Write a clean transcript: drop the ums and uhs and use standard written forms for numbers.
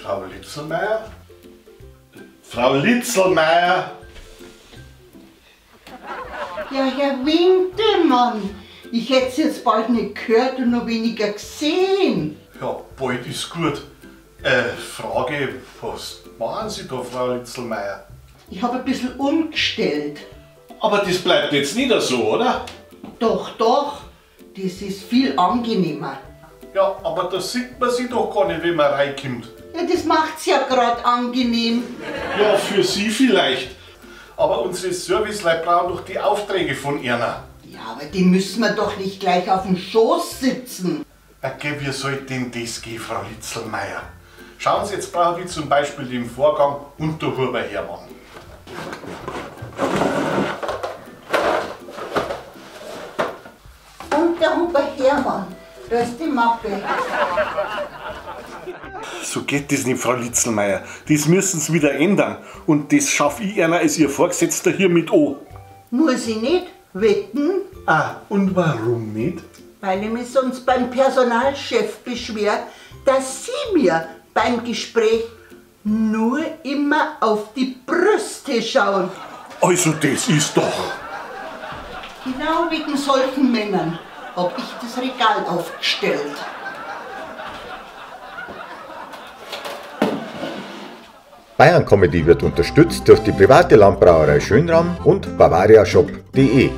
Frau Litzelmeier? Frau Litzelmeier! Ja, Herr Winkelmann, ich hätte es jetzt bald nicht gehört und noch weniger gesehen. Ja, bald ist gut. Frage, was machen Sie da, Frau Litzelmeier? Ich habe ein bisschen umgestellt. Aber das bleibt jetzt nicht so, oder? Doch, doch, das ist viel angenehmer. Ja, aber da sieht man sie doch gar nicht, wenn man reinkommt. Ja, das macht's ja gerade angenehm. Ja, für Sie vielleicht. Aber unsere Serviceleute brauchen doch die Aufträge von Ihnen. Ja, aber die müssen wir doch nicht gleich auf dem Schoß sitzen. Okay, wie soll denn das gehen, Frau Litzelmeier? Schauen Sie, jetzt brauche ich zum Beispiel den Vorgang und der Huber Hermann. Und der Huber Hermann, da ist die Mappe. So geht das nicht, Frau Litzelmeier. Das müssen Sie wieder ändern. Und das schaffe ich Ihnen als Ihr Vorgesetzter hiermit an. Muss ich nicht wetten, Ah, und warum nicht? weil ich mich sonst beim Personalchef beschwere, dass Sie mir beim Gespräch nur immer auf die Brüste schauen. Also das ist doch... Genau wegen solchen Männern habe ich das Regal aufgestellt. Bayern Comedy wird unterstützt durch die private Landbrauerei Schönram und bavariashop.de.